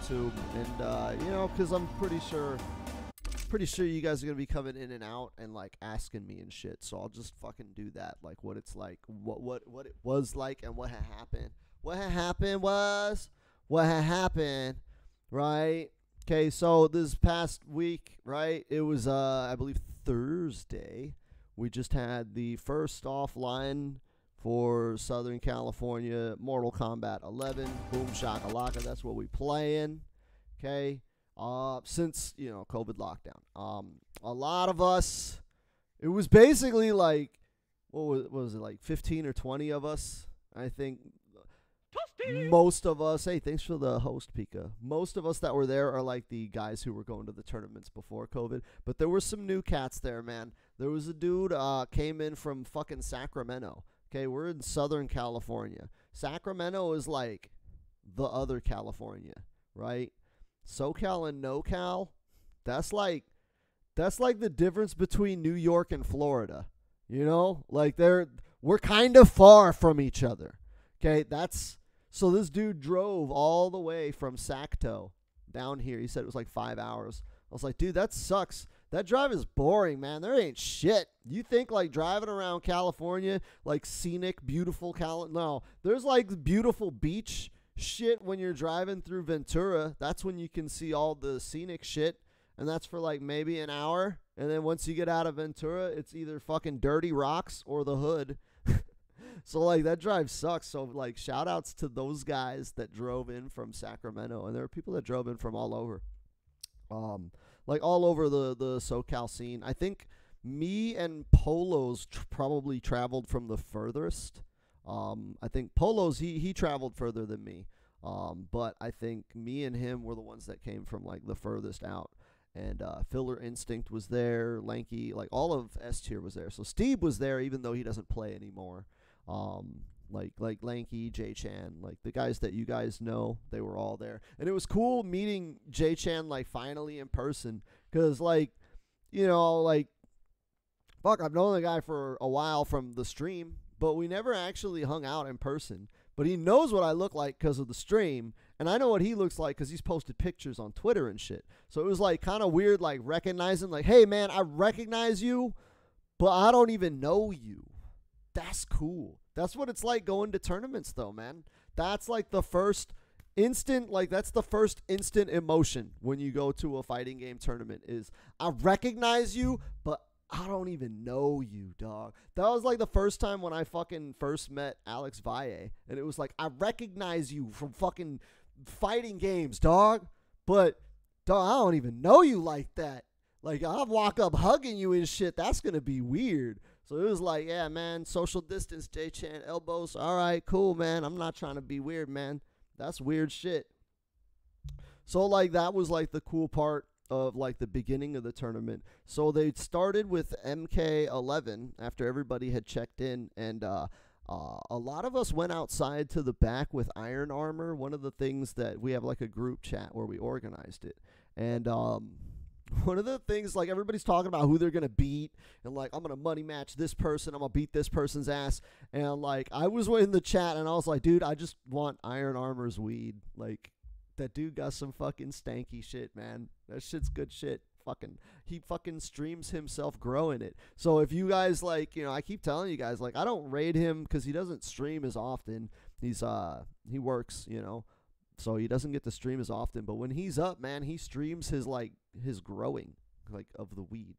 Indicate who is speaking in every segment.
Speaker 1: YouTube, and you know, because I'm pretty sure you guys are gonna be coming in and out and like asking me and shit. So I'll just fucking do that, like what it's like, what it was like, and what had happened. What had happened was what had happened, right? Okay, so this past week, right? It was I believe Thursday. We just had the first offline for Southern California, Mortal Kombat 11, boom shakalaka. That's what we playing. Okay. Since, you know, COVID lockdown. A lot of us, it was basically like, what was it, like 15 or 20 of us, I think. Most of us, hey, thanks for the host, Pika. Most of us that were there are like the guys who were going to the tournaments before COVID. But there were some new cats there, man. There was a dude came in from fucking Sacramento. Okay, we're in Southern California. Sacramento is like the other California, right? SoCal and NoCal, that's like the difference between New York and Florida. You know? Like we're kind of far from each other. Okay, so this dude drove all the way from Sacto down here. He said it was like 5 hours. I was like, dude, that sucks. That drive is boring, man. There ain't shit. You think like driving around California, like scenic, beautiful No, there's like beautiful beach shit when you're driving through Ventura. That's when you can see all the scenic shit. And that's for like maybe an hour. And then once you get out of Ventura, it's either fucking dirty rocks or the hood. So, like, that drive sucks. So, like, shout-outs to those guys that drove in from Sacramento. And there are people that drove in from all over. Like, all over the SoCal scene. I think me and Polos probably traveled from the furthest. I think Polos, he traveled further than me. But I think me and him were the ones that came from, like, the furthest out. And Filler Instinct was there. Lanky, like, all of S-Tier was there. So, Steve was there, even though he doesn't play anymore. Like Lanky, J-Chan, like the guys that you guys know, they were all there. And it was cool meeting J-Chan, like, finally in person. Because, like, you know, like, fuck, I've known the guy for a while from the stream, but we never actually hung out in person. But he knows what I look like because of the stream, and I know what he looks like because he's posted pictures on Twitter and shit. So it was, like, kind of weird, like, recognizing, like, hey, man, I recognize you, but I don't even know you. That's cool. That's what it's like going to tournaments, though, man. That's like the first instant, that's the first instant emotion when you go to a fighting game tournament is, I recognize you, but I don't even know you, dog. That was like the first time when I fucking first met Alex Valle, and it was like, I recognize you from fucking fighting games, dog, but, dog, I don't even know you like that. Like, I'll walk up hugging you and shit. That's going to be weird. So it was like, yeah, man, social distance, J-Chan, elbows. All right, cool, man. I'm not trying to be weird, man. That's weird shit. So, like, that was, like, the cool part of, like, the beginning of the tournament. So they started with MK11 after everybody had checked in. And a lot of us went outside to the back with Iron Armor. One of the things that we have, like, a group chat where we organized it. And, one of the things, like, everybody's talking about who they're going to beat, and, like, I'm going to money match this person, I'm going to beat this person's ass, and, like, I was in the chat, and I was like, dude, I just want Iron Armor's weed. Like, that dude got some fucking stanky shit, man. That shit's good shit. He fucking streams himself growing it. So if you guys, like, you know, I keep telling you guys, like, I don't raid him because he doesn't stream as often. He works, you know. So he doesn't get to stream as often, but when he's up, man, he streams his growing, like, of the weed,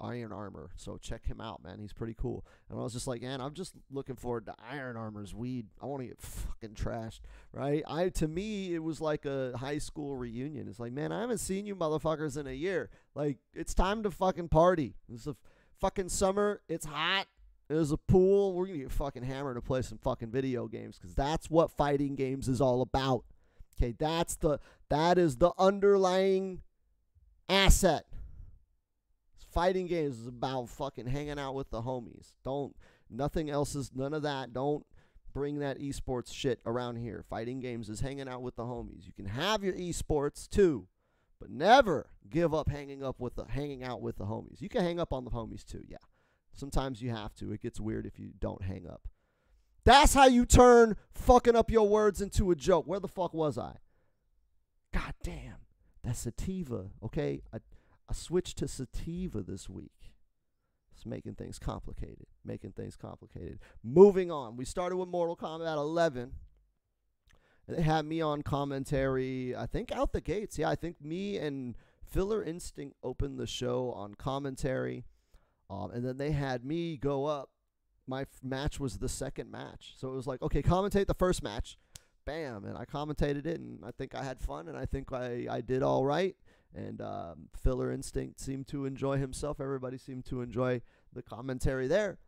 Speaker 1: Iron Armor. So check him out, man. He's pretty cool. And I was just like, man, I'm just looking forward to Iron Armor's weed. I want to get fucking trashed, right? To me, it was like a high school reunion. It's like, man, I haven't seen you motherfuckers in a year. Like, it's time to fucking party. It's a fucking summer. It's hot. There's a pool. We're gonna get fucking hammered and play some fucking video games because that's what fighting games is all about. Okay, that is the underlying asset. Fighting games is about fucking hanging out with the homies. None of that. Don't bring that esports shit around here. Fighting games is hanging out with the homies. You can have your esports too, but never give up hanging out with the homies. You can hang up on the homies too, yeah. Sometimes you have to. It gets weird if you don't hang up. That's how you turn fucking up your words into a joke. Where the fuck was I? God damn, that's sativa. Okay, I switched to sativa this week. It's making things complicated. Moving on. We started with Mortal Kombat 11. They had me on commentary, I think, out the gates. Yeah, I think me and Filler Instinct opened the show on commentary. And then they had me go up. My match was the second match. So it was like, okay, commentate the first match. Bam. And I commentated it, and I think I had fun, and I think I did all right. And Filler Instinct seemed to enjoy himself. Everybody seemed to enjoy the commentary there.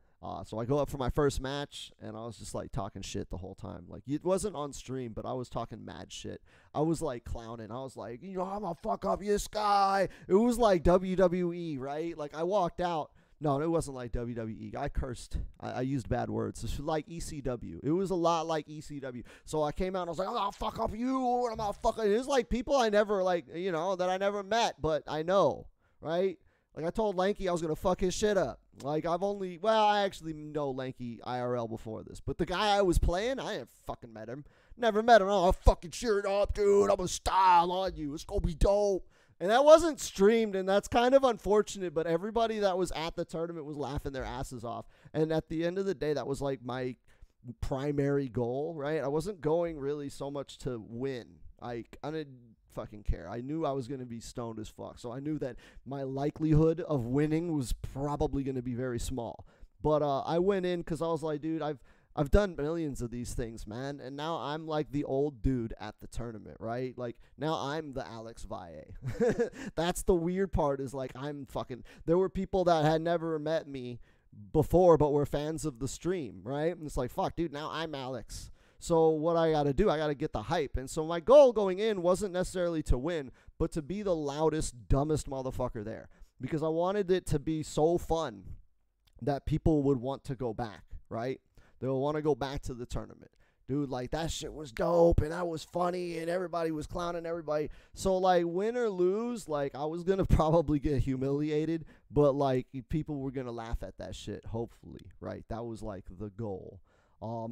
Speaker 1: So I go up for my first match, and I was just, like, talking shit the whole time. Like, it wasn't on stream, but I was talking mad shit. I was, like, clowning. I was like, you know, I'm gonna fuck up this guy. It was like WWE, right? Like, I walked out. No, it wasn't like WWE. I cursed. I used bad words. It's like ECW. It was a lot like ECW. So I came out and I was like, I'm gonna fuck up you. I'm gonna fuck up. It was like people I never, like, you know, that I never met, but I know, right? Like, I told Lanky I was going to fuck his shit up. Like, I actually know Lanky IRL before this. But the guy I was playing, I ain't fucking met him. Never met him. Oh, I'll fucking shirt up, dude. I'm going to style on you. It's going to be dope. And that wasn't streamed, and that's kind of unfortunate. But everybody that was at the tournament was laughing their asses off. And at the end of the day, that was, like, my primary goal, right? I wasn't going really so much to win. I didn't fucking care. I knew I was going to be stoned as fuck, so I knew that my likelihood of winning was probably going to be very small. But I went in because I was like, dude, I've done millions of these things, man, and now I'm like the old dude at the tournament, right? Like, now I'm the Alex Valle. That's the weird part, is like, there were people that had never met me before but were fans of the stream, right? And it's like, fuck, dude, now I'm Alex. So what I got to do, I got to get the hype. And so my goal going in wasn't necessarily to win, but to be the loudest, dumbest motherfucker there. Because I wanted it to be so fun that people would want to go back, right? They'll want to go back to the tournament. Dude, like, that shit was dope, and that was funny, and everybody was clowning everybody. So, like, win or lose, like, I was going to probably get humiliated, but, like, people were going to laugh at that shit, hopefully, right? That was, like, the goal.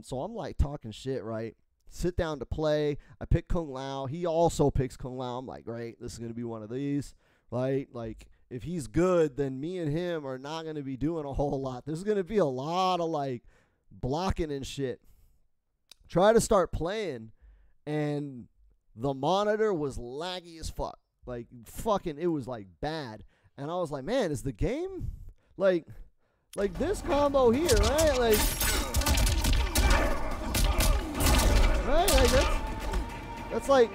Speaker 1: So I'm like talking shit, right? Sit down to play. I pick Kung Lao. He also picks Kung Lao. I'm like, great, this is going to be one of these, right? Like, if he's good, then me and him are not going to be doing a whole lot. There's going to be a lot of, like, blocking and shit. Try to start playing, and the monitor was laggy as fuck. Like, fucking, it was, like, bad. And I was like, man, is the game, like this combo here, right? Like, right? Like, that's like,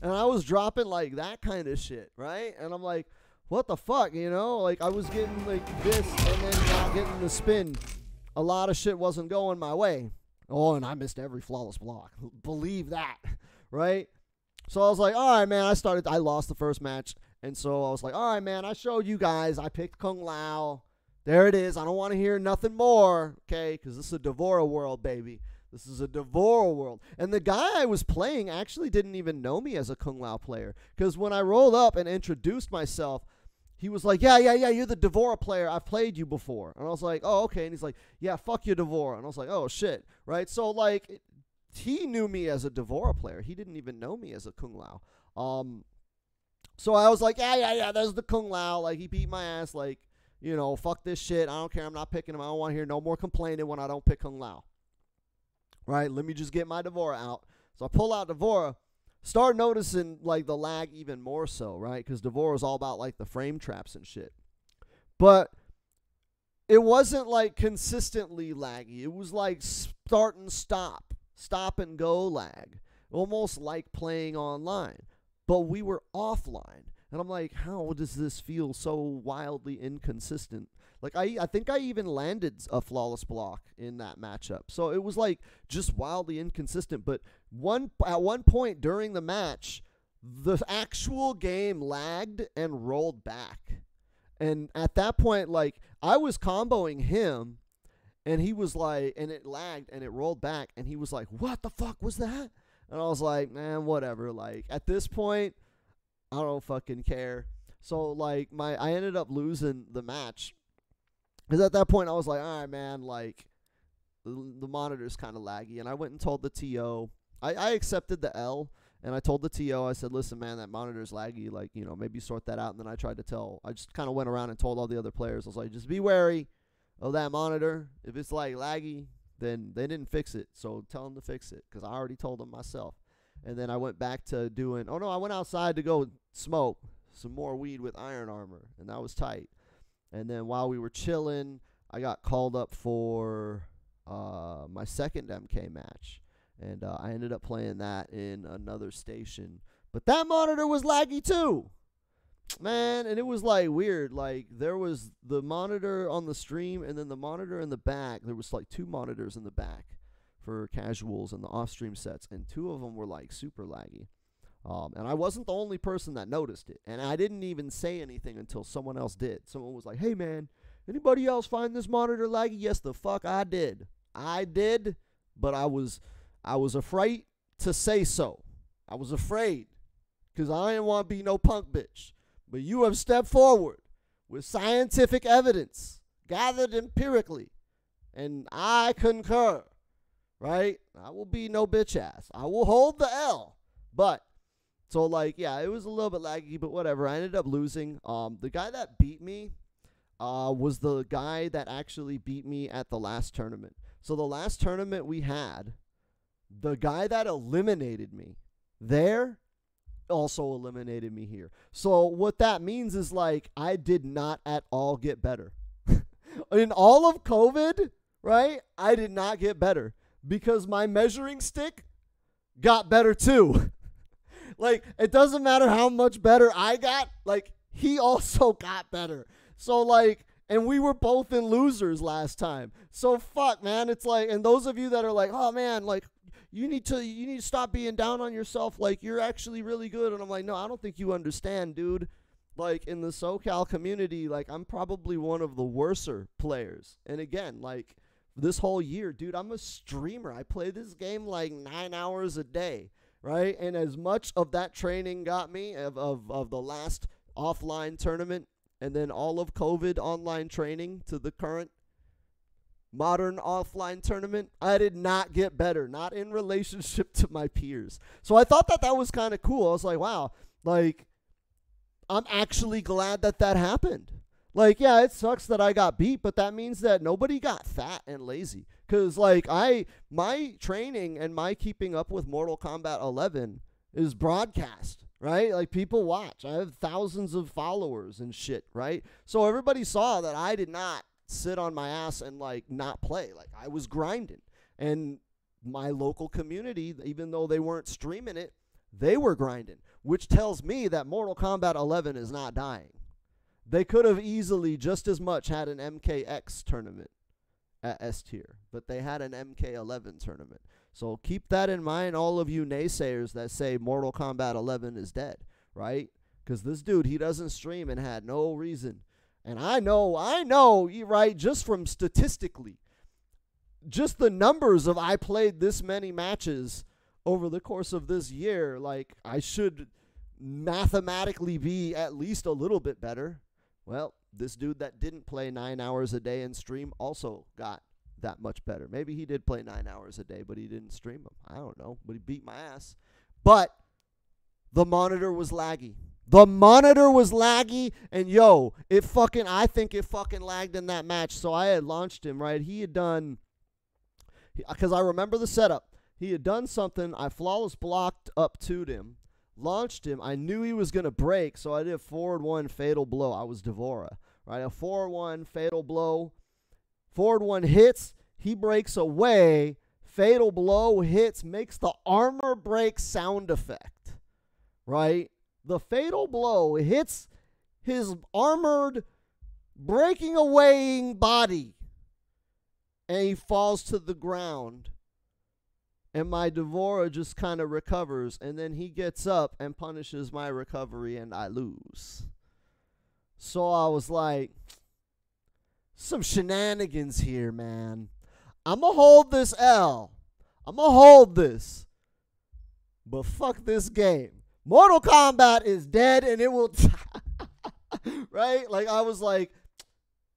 Speaker 1: and I was dropping, like, that kind of shit, right? And I'm like, what the fuck, you know? Like, I was getting, like, this and then not getting the spin. A lot of shit wasn't going my way. Oh, and I missed every flawless block. Believe that, right? So I was like, all right, man, I lost the first match. And so I was like, all right, man, I showed you guys. I picked Kung Lao. There it is. I don't want to hear nothing more, okay? Because this is a Devora world, baby. This is a Devora world. And the guy I was playing actually didn't even know me as a Kung Lao player. Because when I rolled up and introduced myself, he was like, yeah, you're the Devora player. I've played you before. And I was like, oh, okay. And he's like, yeah, fuck you, Devora. And I was like, oh, shit. Right? So, like, he knew me as a Devora player. He didn't even know me as a Kung Lao. So I was like, yeah, there's the Kung Lao. Like, he beat my ass. Like, you know, fuck this shit. I don't care. I'm not picking him. I don't want to hear no more complaining when I don't pick Kung Lao. Right? Let me just get my Devora out. So I pull out Devora. Start noticing, like, the lag even more so, right? Because Devora is all about, like, the frame traps and shit. But it wasn't, like, consistently laggy. It was, like, start and stop and go lag. Almost like playing online. But we were offline. And I'm like, how does this feel so wildly inconsistent? Like, I think I even landed a flawless block in that matchup. So it was, like, just wildly inconsistent. But at one point during the match, the actual game lagged and rolled back. And at that point, like, I was comboing him, and he was like, and it lagged and it rolled back. And he was like, what the fuck was that? And I was like, man, whatever. Like, at this point, I don't fucking care. So, like, I ended up losing the match. Because at that point, I was like, all right, man, like, the monitor's kind of laggy. And I went and told the TO. I accepted the L. And I told the TO, I said, listen, man, that monitor's laggy. Like, you know, maybe sort that out. And then I just kind of went around and told all the other players. I was like, just be wary of that monitor. If it's like laggy, then they didn't fix it. So tell them to fix it, because I already told them myself. And then I went back to doing, I went outside to go smoke some more weed with Iron Armor. And that was tight. And then while we were chilling, I got called up for my second MK match. And I ended up playing that in another station. But that monitor was laggy too. Man, and it was like weird. Like, there was the monitor on the stream and then the monitor in the back. There was like 2 monitors in the back for casuals and the off-stream sets. And 2 of them were like super laggy. And I wasn't the only person that noticed it. And I didn't even say anything until someone else did. Someone was like, hey man, anybody else find this monitor laggy? Yes, the fuck I did. I did, but I was afraid to say so. I was afraid, because I didn't want to be no punk bitch. But you have stepped forward with scientific evidence, gathered empirically, and I concur, right? I will be no bitch ass. I will hold the L. But, so like, yeah, it was a little bit laggy, but whatever. I ended up losing. The guy that beat me was the guy that actually beat me at the last tournament. So the last tournament we had, the guy that eliminated me there also eliminated me here. So what that means is, like, I did not at all get better. In all of COVID, right, I did not get better, because my measuring stick got better too. Like, it doesn't matter how much better I got, like, he also got better. So, like, and we were both in losers last time. So fuck, man. It's like, and those of you that are like, oh man, like, you need to stop being down on yourself. Like, you're actually really good. And I'm like, no, I don't think you understand, dude. Like, in the SoCal community, like, I'm probably one of the worser players. And again, like, this whole year, dude, I'm a streamer. I play this game like 9 hours a day, right? And as much of that training got me of the last offline tournament, and then all of COVID online training to the current modern offline tournament, I did not get better, not in relationship to my peers. So I thought that was kind of cool. I was like, wow, like, I'm actually glad that happened. Like, yeah, it sucks that I got beat, but that means that nobody got fat and lazy. Because, like, my training and my keeping up with Mortal Kombat 11 is broadcast. Right? Like, people watch. I have thousands of followers and shit, right? So everybody saw that I did not sit on my ass and, like, not play. Like, I was grinding. And my local community, even though they weren't streaming it, they were grinding, which tells me that Mortal Kombat 11 is not dying. They could have easily just as much had an MKX tournament at S tier, but they had an MK11 tournament. So keep that in mind, all of you naysayers that say Mortal Kombat 11 is dead, right? Because this dude, he doesn't stream and had no reason. And I know, right, just from statistically, just the numbers of I played this many matches over the course of this year, like, I should mathematically be at least a little bit better. Well, this dude that didn't play 9 hours a day and stream also got that much better. Maybe he did play 9 hours a day, but he didn't stream them. I don't know, but he beat my ass. But the monitor was laggy. The monitor was laggy, and yo, I think it fucking lagged in that match. So I had launched him, right? He had done, because I remember the setup. He had done something. I flawless blocked up to him, launched him. I knew he was going to break, so I did a forward 1 fatal blow. I was Devora, right? A forward 1 fatal blow. Forward 1 hits, he breaks away, fatal blow hits, makes the armor break sound effect, right? The fatal blow hits his armored, breaking away body, and he falls to the ground. And my Devora just kind of recovers, and then he gets up and punishes my recovery, and I lose. So I was like, some shenanigans here, man. I'm going to hold this L. I'm going to hold this. But fuck this game. Mortal Kombat is dead and it will right? Like, I was like,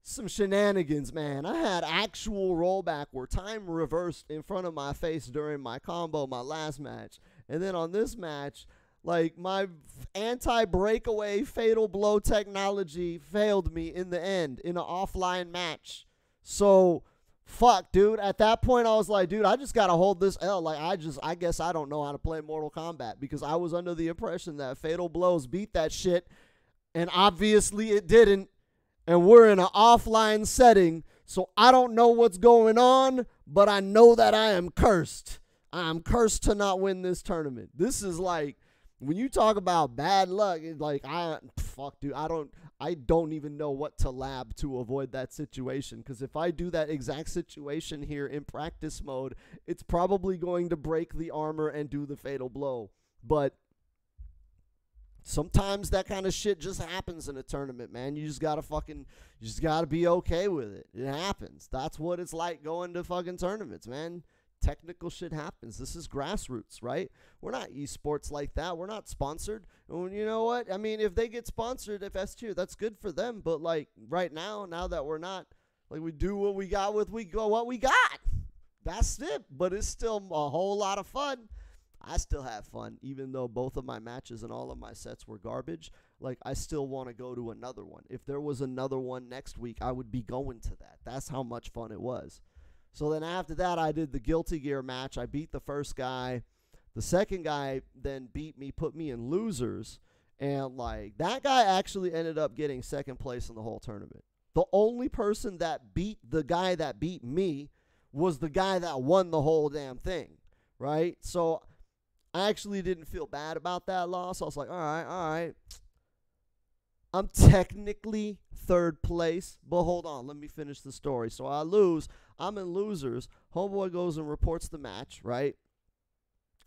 Speaker 1: some shenanigans, man. I had actual rollback where time reversed in front of my face during my combo, my last match. And then on this match, like, my anti-breakaway fatal blow technology failed me in the end in an offline match. So, fuck, dude. At that point, I was like, dude, I just got to hold this L. Like, I guess I don't know how to play Mortal Kombat because I was under the impression that fatal blows beat that shit. And obviously it didn't. And we're in an offline setting. So I don't know what's going on, but I know that I am cursed. I am cursed to not win this tournament. This is like, when you talk about bad luck, it's like, dude, I don't even know what to lab to avoid that situation. Because if I do that exact situation here in practice mode, it's probably going to break the armor and do the fatal blow. But sometimes that kind of shit just happens in a tournament, man. You just gotta be okay with it. It happens. That's what it's like going to fucking tournaments, man. Technical shit happens. This is grassroots, right? We're not esports like that. We're not sponsored. And you know what? I mean, if they get sponsored, if S-tier, that's good for them. But like right now that we're not, like, we do what we got with what we got. That's it. But it's still a whole lot of fun. I still have fun, even though both of my matches and all of my sets were garbage. Like, I still want to go to another one. If there was another one next week, I would be going to that. That's how much fun it was. So then after that, I did the Guilty Gear match. I beat the first guy. The second guy then beat me, put me in losers. And, like, that guy actually ended up getting second place in the whole tournament. The only person that beat the guy that beat me was the guy that won the whole damn thing, right? So I actually didn't feel bad about that loss. I was like, all right. I'm technically third place, but hold on, let me finish the story. So I lose. I'm in losers. Homeboy goes and reports the match, right?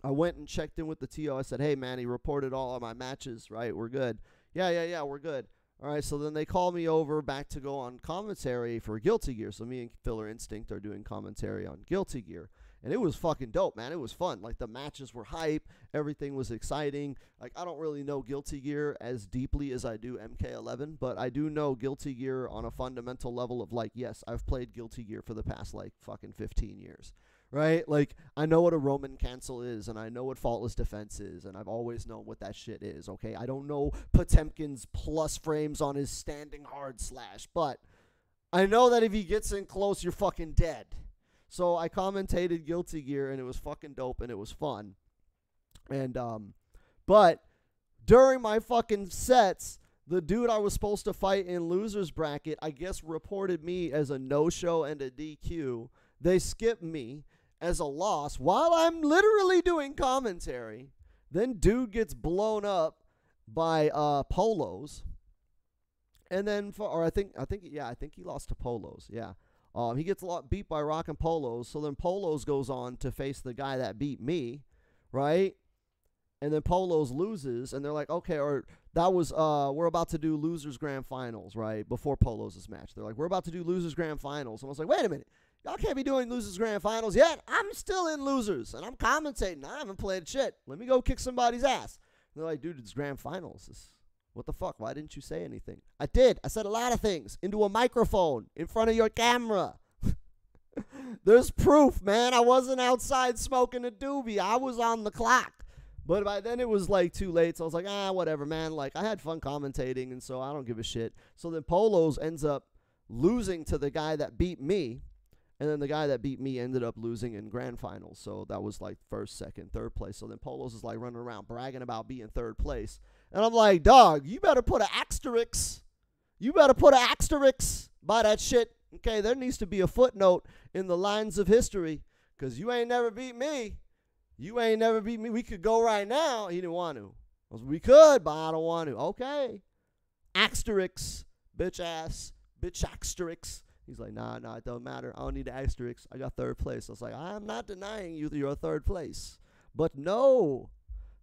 Speaker 1: I went and checked in with the TO. I said, hey, man, he reported all of my matches, right? We're good. Yeah, we're good. All right, so then they call me over back to go on commentary for Guilty Gear. So me and Filler Instinct are doing commentary on Guilty Gear. And it was fucking dope, man. It was fun. Like, the matches were hype. Everything was exciting. Like, I don't really know Guilty Gear as deeply as I do MK11, but I do know Guilty Gear on a fundamental level of, like, yes, I've played Guilty Gear for the past, like, fucking 15 years, right? Like, I know what a Roman cancel is, and I know what faultless defense is, and I've always known what that shit is, okay? I don't know Potemkin's plus frames on his standing hard slash, but I know that if he gets in close, you're fucking dead. So I commentated Guilty Gear, and it was fucking dope, and it was fun. And, but during my fucking sets, the dude I was supposed to fight in loser's bracket, I guess, reported me as a no-show and a DQ. They skipped me as a loss while I'm literally doing commentary. Then dude gets blown up by Polos. And then, I think he lost to Polos, yeah. He gets beat by Rock and Polos, so then Polos goes on to face the guy that beat me, right? And then Polos loses, and they're like, okay, or that was, we're about to do Losers Grand Finals, right, before Polos' match. They're like, we're about to do Losers Grand Finals. And I was like, wait a minute, y'all can't be doing Losers Grand Finals yet. I'm still in Losers, and I'm commentating. I haven't played shit. Let me go kick somebody's ass. And they're like, dude, it's Grand Finals. What the fuck? Why didn't you say anything? I did. I said a lot of things into a microphone in front of your camera. There's proof, man. I wasn't outside smoking a doobie. I was on the clock. But by then it was like too late. So I was like, whatever, man. Like, I had fun commentating, and so I don't give a shit. So then Polos ends up losing to the guy that beat me. And then the guy that beat me ended up losing in grand finals. So that was like first, second, third place. So then Polos is like running around bragging about being third place. And I'm like, dog, you better put an asterisk. You better put an asterisk by that shit. Okay, there needs to be a footnote in the lines of history. Because you ain't never beat me. You ain't never beat me. We could go right now. He didn't want to. I was, we could, but I don't want to. Okay. Asterisk. Bitch ass. Bitch asterisk. He's like, nah, it don't matter. I don't need the asterisk. I got third place. I was like, I'm not denying you that you're third place. But know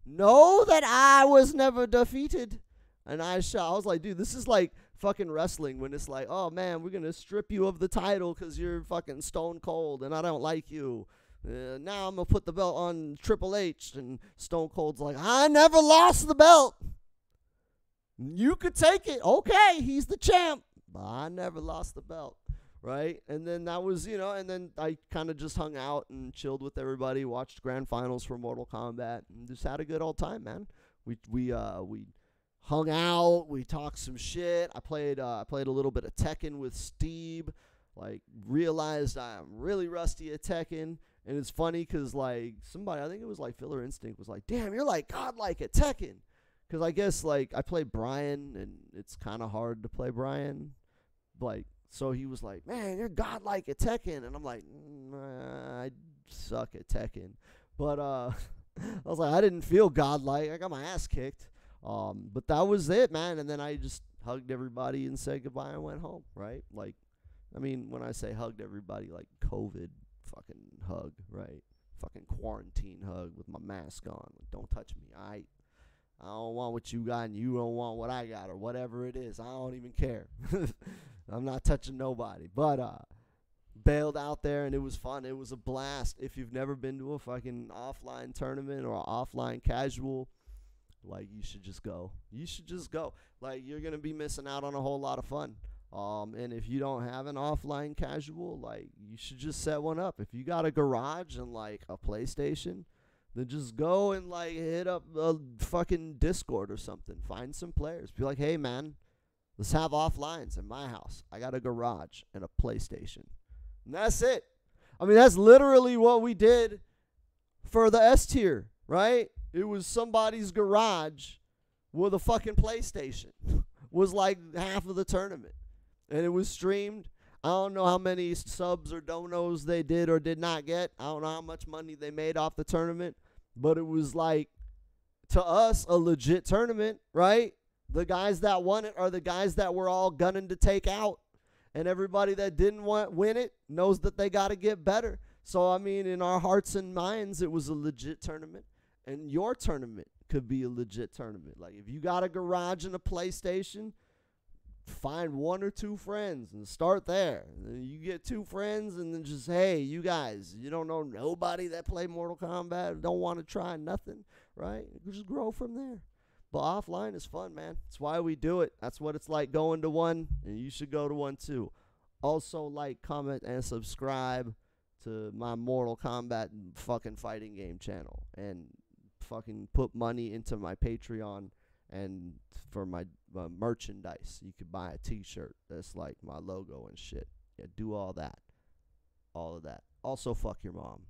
Speaker 1: that I was never defeated. And I was like, dude, this is like fucking wrestling when it's like, oh, man, we're going to strip you of the title because you're fucking stone cold and I don't like you. Now I'm going to put the belt on Triple H. And Stone Cold's like, I never lost the belt. You could take it. Okay, he's the champ. But I never lost the belt. right? And then that was, and then I kind of just hung out and chilled with everybody, watched grand finals for Mortal Kombat, and just had a good old time, man. We hung out, we talked some shit. I played a little bit of Tekken with Steve. Like, realized I'm really rusty at Tekken. And it's funny because, like, somebody, I think it was like Filler Instinct, was like, damn, you're like godlike at Tekken. Because I guess, like, I play Brian, and it's kind of hard to play Brian. Like, so he was like, man, you're godlike at Tekken. And I'm like, I suck at Tekken. But I was like, I didn't feel godlike. I got my ass kicked. But that was it, man. And then I just hugged everybody and said goodbye and went home, right? Like, I mean, when I say hugged everybody, like COVID fucking hug, right? Fucking quarantine hug with my mask on. Like, don't touch me. I don't want what you got and you don't want what I got, or whatever it is. I don't even care. I'm not touching nobody. But bailed out there, and it was fun. It was a blast. If you've never been to a fucking offline tournament or an offline casual, like, you should just go. You should just go. Like, you're going to be missing out on a whole lot of fun. And if you don't have an offline casual, like, you should just set one up. If you got a garage and, like, a PlayStation, then just go and, like, hit up a fucking Discord or something. Find some players. Be like, hey, man, let's have offlines in my house. I got a garage and a PlayStation. And that's it. I mean, that's literally what we did for the S tier, right? It was somebody's garage with a fucking PlayStation. Was like half of the tournament. And it was streamed. I don't know how many subs or donos they did or did not get. I don't know how much money they made off the tournament. But it was like, to us, a legit tournament, right? The guys that won it are the guys that we're all gunning to take out. And everybody that didn't win it knows that they got to get better. So, I mean, in our hearts and minds, it was a legit tournament. And your tournament could be a legit tournament. Like, if you got a garage and a PlayStation, find one or two friends and start there. And then you get two friends, and then just, hey, you guys, you don't know nobody that play Mortal Kombat, don't want to try nothing, right? You just grow from there. But offline is fun, man. That's why we do it. That's what it's like going to one, and you should go to one too. Also, like, comment, and subscribe to my Mortal Kombat fucking fighting game channel. And fucking put money into my Patreon and for my merchandise. You could buy a t-shirt that's like my logo and shit. Yeah, do all that. All of that. Also, fuck your mom.